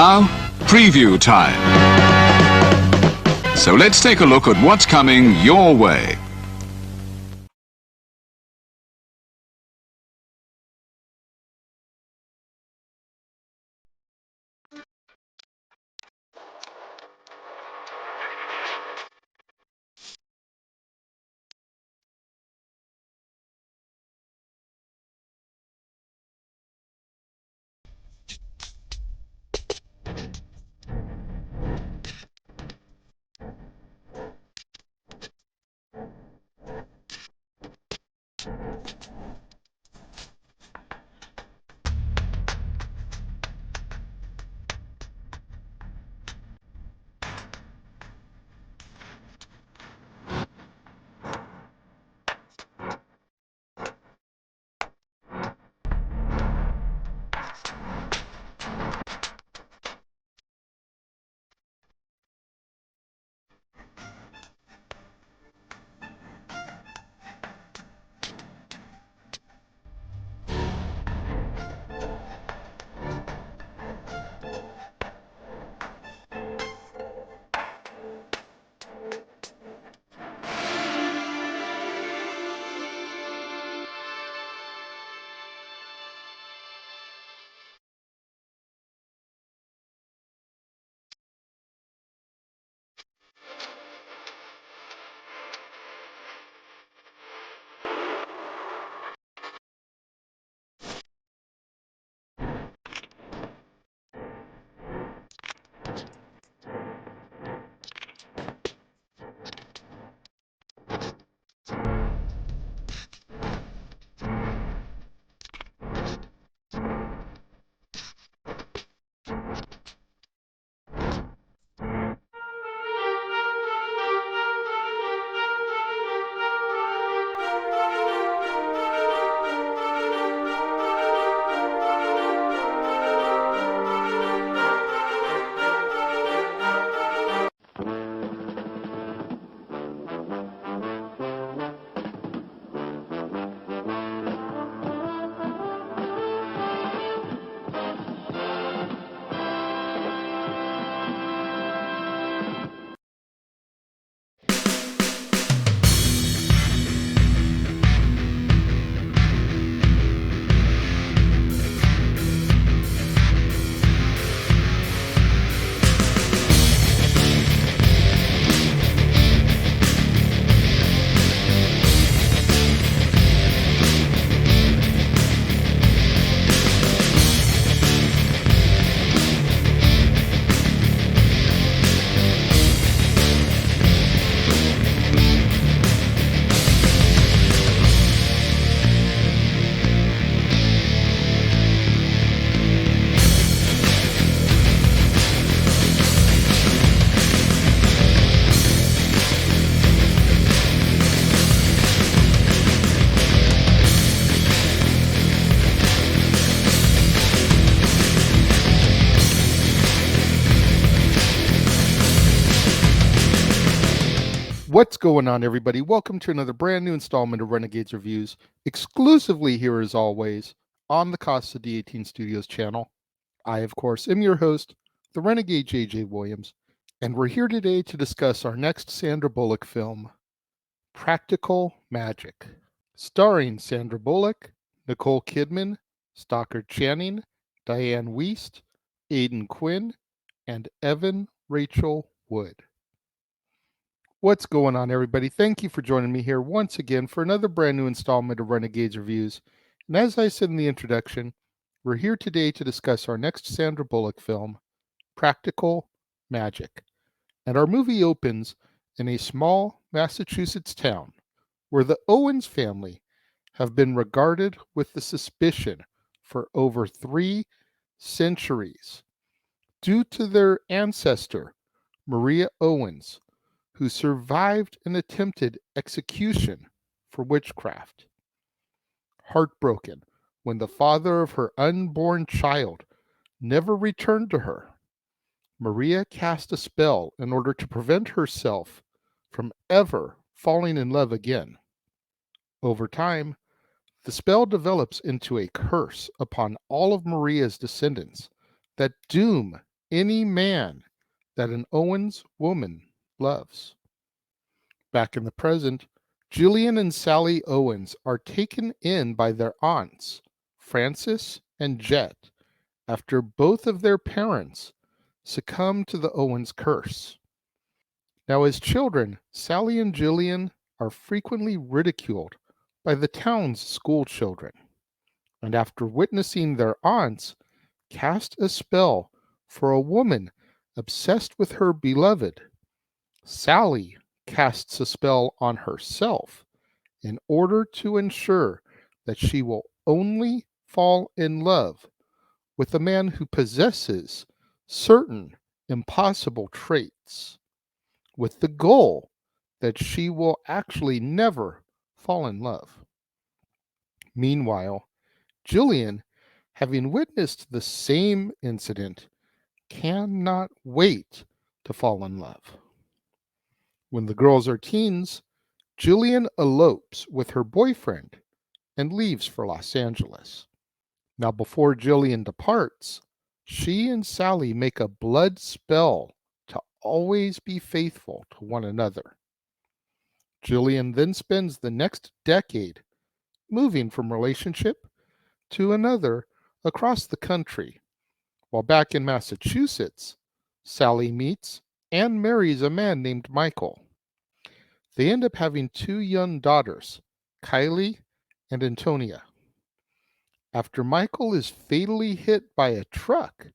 now, preview time. So let's take a look at what's coming your way. What's going on, everybody? Welcome to another brand new installment of Renegades Reviews, exclusively here as always on the Casa D18 Studios channel. I, of course, am your host, the Renegade J.J. Williams, and we're here today to discuss our next Sandra Bullock film, Practical Magic, starring Sandra Bullock, Nicole Kidman, Stockard Channing, Diane Wiest, Aidan Quinn, and Evan Rachel Wood. What's going on, everybody? Thank you for joining me here once again for another brand new installment of Renegades Reviews. And as I said in the introduction, we're here today to discuss our next Sandra Bullock film, Practical Magic. And our movie opens in a small Massachusetts town where the Owens family have been regarded with the suspicion for over 3 centuries due to their ancestor, Maria Owens, who survived an attempted execution for witchcraft. Heartbroken when the father of her unborn child never returned to her, Maria cast a spell in order to prevent herself from ever falling in love again. Over time, the spell develops into a curse upon all of Maria's descendants that doom any man that an Owens woman loves. Back in the present, Julian and Sally Owens are taken in by their aunts, Frances and Jet, after both of their parents succumb to the Owens curse. Now, as children, Sally and Julian are frequently ridiculed by the town's school children, and after witnessing their aunts cast a spell for a woman obsessed with her beloved, Sally casts a spell on herself in order to ensure that she will only fall in love with a man who possesses certain impossible traits, with the goal that she will actually never fall in love. Meanwhile, Julian, having witnessed the same incident, cannot wait to fall in love. When the girls are teens, Julian elopes with her boyfriend and leaves for Los Angeles. Now, before Julian departs, she and Sally make a blood spell to always be faithful to one another. Julian then spends the next decade moving from relationship to another across the country, while back in Massachusetts, Sally meets and marries a man named Michael. They end up having two young daughters, Kylie and Antonia. After Michael is fatally hit by a truck,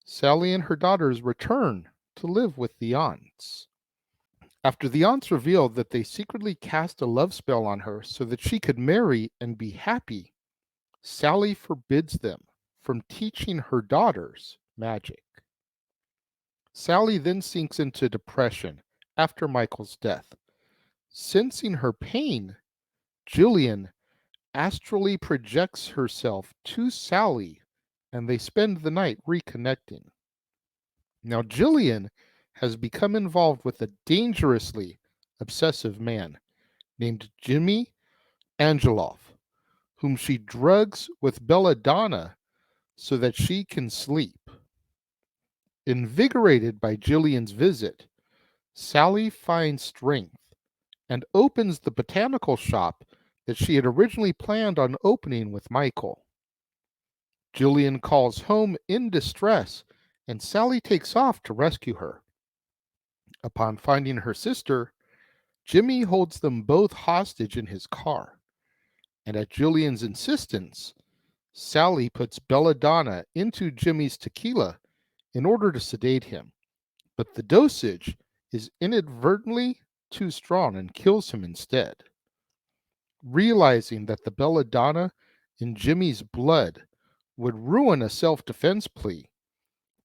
Sally and her daughters return to live with the aunts. After the aunts reveal that they secretly cast a love spell on her so that she could marry and be happy, Sally forbids them from teaching her daughters magic. Sally then sinks into depression after Michael's death. Sensing her pain, Julian astrally projects herself to Sally and they spend the night reconnecting. Now, Jillian has become involved with a dangerously obsessive man named Jimmy Angeloff, whom she drugs with belladonna so that she can sleep. Invigorated by Jillian's visit, Sally finds strength and opens the botanical shop that she had originally planned on opening with Michael. Jillian calls home in distress, and Sally takes off to rescue her. Upon finding her sister, Jimmy holds them both hostage in his car, and at Jillian's insistence, Sally puts belladonna into Jimmy's tequila in order to sedate him, but the dosage is inadvertently too strong and kills him instead. Realizing that the belladonna in Jimmy's blood would ruin a self-defense plea,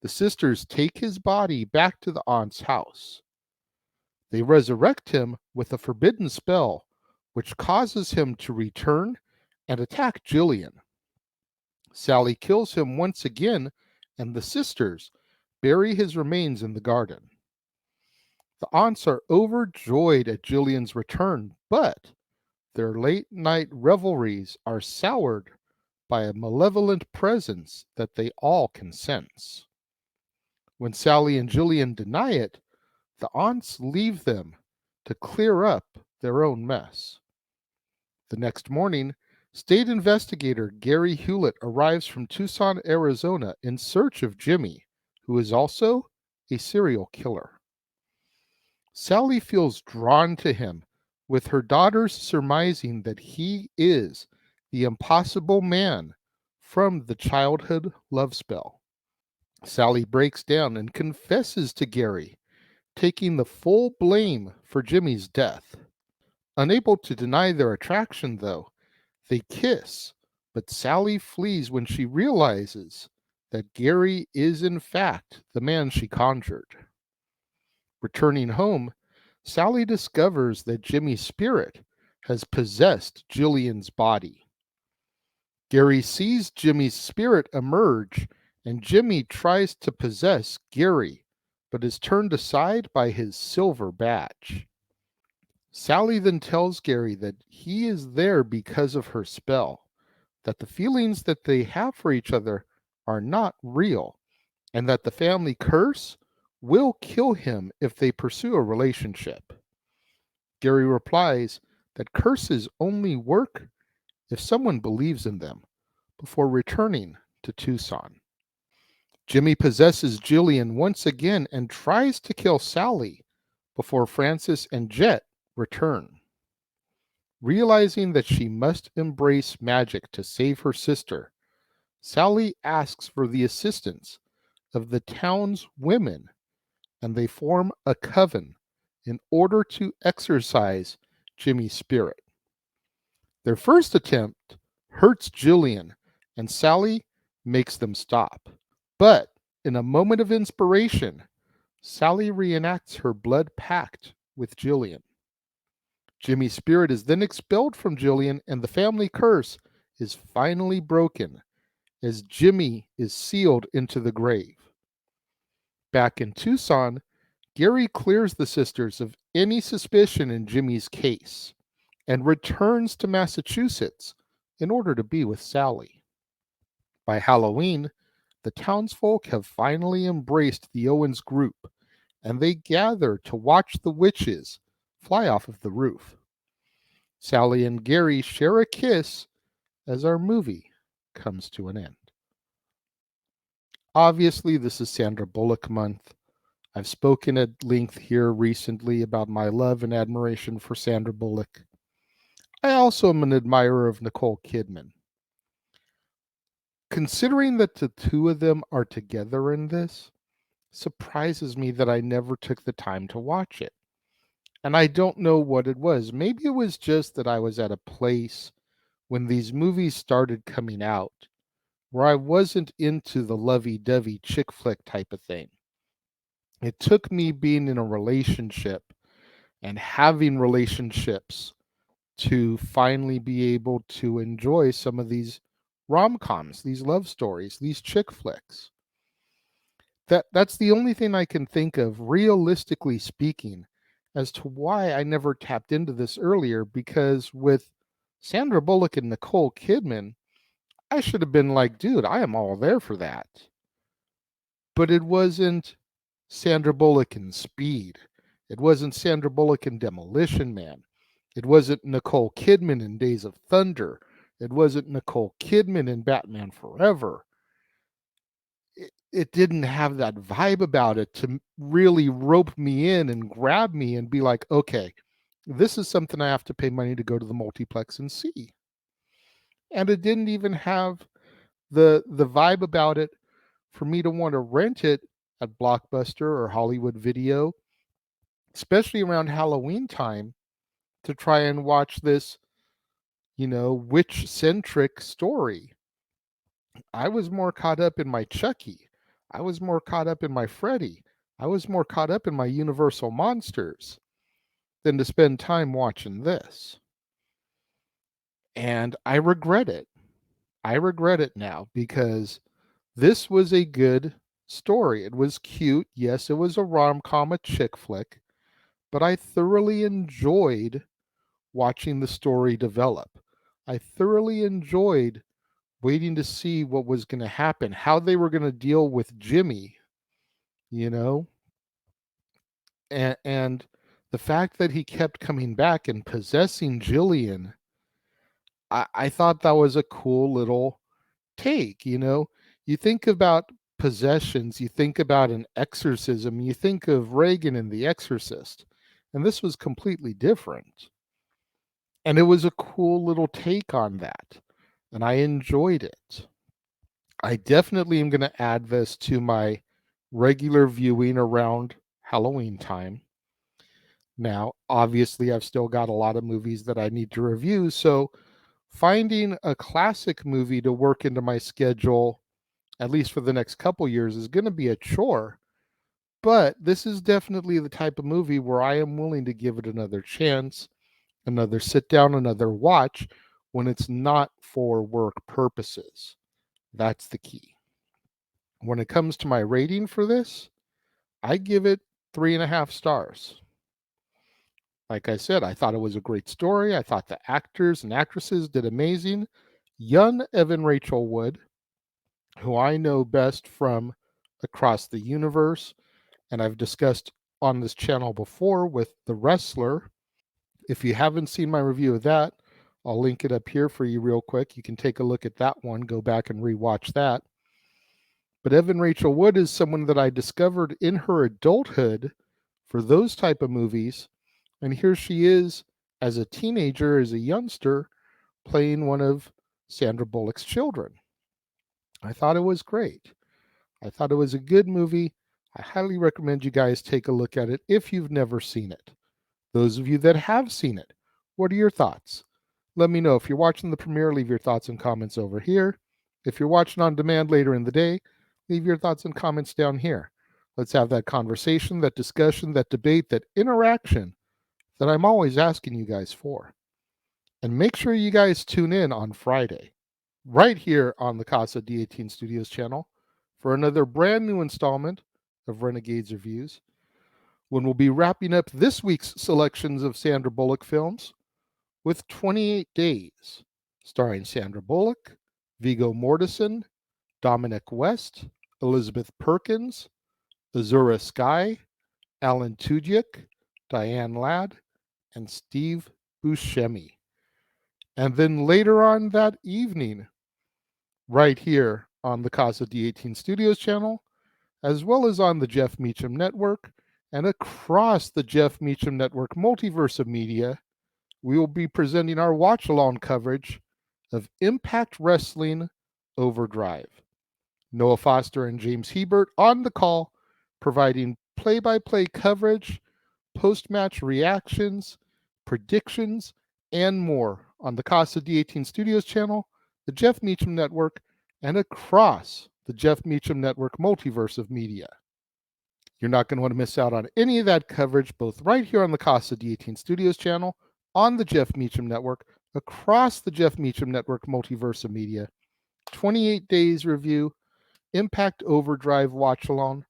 the sisters take his body back to the aunt's house. They resurrect him with a forbidden spell, which causes him to return and attack Jillian. Sally kills him once again, and the sisters bury his remains in the garden. The aunts are overjoyed at Jillian's return, but their late-night revelries are soured by a malevolent presence that they all can sense. When Sally and Jillian deny it, the aunts leave them to clear up their own mess. The next morning, state investigator Gary Hewlett arrives from Tucson, Arizona in search of Jimmy, who is also a serial killer. Sally feels drawn to him, with her daughters surmising that he is the impossible man from the childhood love spell. Sally breaks down and confesses to Gary, taking the full blame for Jimmy's death. Unable to deny their attraction, though, they kiss, but Sally flees when she realizes that Gary is in fact the man she conjured. Returning home, Sally discovers that Jimmy's spirit has possessed Jillian's body. Gary sees Jimmy's spirit emerge, and Jimmy tries to possess Gary, but is turned aside by his silver badge. Sally then tells Gary that he is there because of her spell, that the feelings that they have for each other are not real, and that the family curse will kill him if they pursue a relationship. Gary replies that curses only work if someone believes in them before returning to Tucson. Jimmy possesses Jillian once again and tries to kill Sally before Francis and Jet return. Realizing that she must embrace magic to save her sister, Sally asks for the assistance of the town's women, and they form a coven in order to exorcise Jimmy's spirit. Their first attempt hurts Jillian, and Sally makes them stop. But in a moment of inspiration, Sally reenacts her blood pact with Jillian. Jimmy's spirit is then expelled from Jillian, and the family curse is finally broken as Jimmy is sealed into the grave. Back in Tucson, Gary clears the sisters of any suspicion in Jimmy's case and returns to Massachusetts in order to be with Sally. By Halloween, the townsfolk have finally embraced the Owens group, and they gather to watch the witches fly off of the roof. Sally and Gary share a kiss as our movie comes to an end. Obviously, this is Sandra Bullock month. I've spoken at length here recently about my love and admiration for Sandra Bullock. I also am an admirer of Nicole Kidman. Considering that the two of them are together in this, surprises me that I never took the time to watch it. And I don't know what it was. Maybe it was just that I was at a place when these movies started coming out where I wasn't into the lovey-dovey chick flick type of thing. It took me being in a relationship and having relationships to finally be able to enjoy some of these rom-coms, these love stories, these chick flicks. That's the only thing I can think of, realistically speaking, as to why I never tapped into this earlier, because with Sandra Bullock and Nicole Kidman, I should have been like, dude, I am all there for that. But it wasn't Sandra Bullock in Speed. It wasn't Sandra Bullock in Demolition Man. It wasn't Nicole Kidman in Days of Thunder. It wasn't Nicole Kidman in Batman Forever. It didn't have that vibe about it to really rope me in and grab me and be like, okay, this is something I have to pay money to go to the multiplex and see. And it didn't even have the vibe about it for me to want to rent it at Blockbuster or Hollywood Video, especially around Halloween time, to try and watch this, witch-centric story. I was more caught up in my Chucky. I was more caught up in my Freddy. I was more caught up in my Universal Monsters than to spend time watching this. And I regret it. I regret it now because this was a good story. It was cute. Yes, it was a rom-com, a chick flick, but I thoroughly enjoyed watching the story develop. I thoroughly enjoyed waiting to see what was going to happen, how they were going to deal with Jimmy, and the fact that he kept coming back and possessing Jillian. I thought that was a cool little take. You think about possessions, you think about an exorcism, you think of Reagan and The Exorcist, and this was completely different. And it was a cool little take on that, and I enjoyed it. I definitely am going to add this to my regular viewing around Halloween time. Now, obviously, I've still got a lot of movies that I need to review, so finding a classic movie to work into my schedule, at least for the next couple years, is going to be a chore. But this is definitely the type of movie where I am willing to give it another chance, another sit down, another watch when it's not for work purposes. That's the key. When it comes to my rating for this, I give it 3.5 stars. Like I said, I thought it was a great story. I thought the actors and actresses did amazing. Young Evan Rachel Wood, who I know best from across the universe, and I've discussed on this channel before with The Wrestler. If you haven't seen my review of that, I'll link it up here for you real quick. You can take a look at that one, go back and rewatch that. But Evan Rachel Wood is someone that I discovered in her adulthood for those type of movies, and here she is as a teenager, as a youngster, playing one of Sandra Bullock's children. I thought it was great. I thought it was a good movie. I highly recommend you guys take a look at it if you've never seen it. Those of you that have seen it, what are your thoughts? Let me know. If you're watching the premiere, leave your thoughts and comments over here. If you're watching on demand later in the day, leave your thoughts and comments down here. Let's have that conversation, that discussion, that debate, that interaction that I'm always asking you guys for. And make sure you guys tune in on Friday, right here on the Casa D18 Studios channel, for another brand new installment of Renegades Reviews, when we'll be wrapping up this week's selections of Sandra Bullock films with 28 Days, starring Sandra Bullock, Viggo Mortensen, Dominic West, Elizabeth Perkins, Azura Skye, Alan Tudyk, Diane Ladd, and Steve Buscemi. And then later on that evening, right here on the Casa D18 Studios channel, as well as on the Jeff Meacham Network and across the Jeff Meacham Network multiverse of media, we will be presenting our watch-along coverage of Impact Wrestling Overdrive. Noah Foster and James Hebert on the call, providing play-by-play coverage, post-match reactions, predictions, and more on the Casa D18 Studios channel, the Jeff Meacham Network, and across the Jeff Meacham Network multiverse of media. You're not going to want to miss out on any of that coverage, both right here on the Casa D18 Studios channel, on the Jeff Meacham Network, across the Jeff Meacham Network multiverse of media, 28 Days review, Impact Overdrive watch along,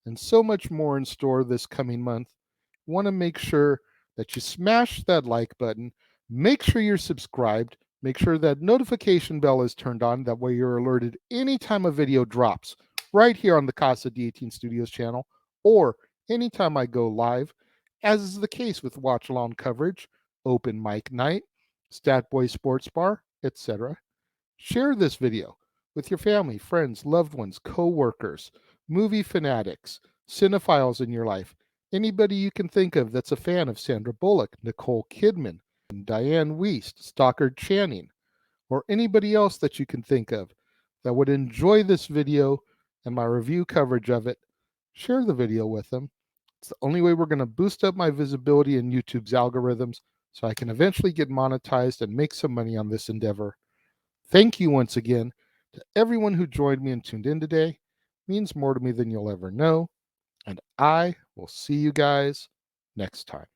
and so much more in store this coming month. Want to make sure that you smash that like button, make sure you're subscribed, make sure that notification bell is turned on, that way you're alerted anytime a video drops right here on the Casa D18 Studios channel, or anytime I go live, as is the case with watch along coverage, open mic night, Stat Boy Sports Bar, etc. Share this video with your family, friends, loved ones, co-workers, movie fanatics, cinephiles in your life, anybody you can think of that's a fan of Sandra Bullock, Nicole Kidman, Diane Wiest, Stockard Channing, or anybody else that you can think of that would enjoy this video and my review coverage of it. Share the video with them. It's the only way we're going to boost up my visibility in YouTube's algorithms so I can eventually get monetized and make some money on this endeavor. Thank you once again to everyone who joined me and tuned in today. It means more to me than you'll ever know. And I will see you guys next time.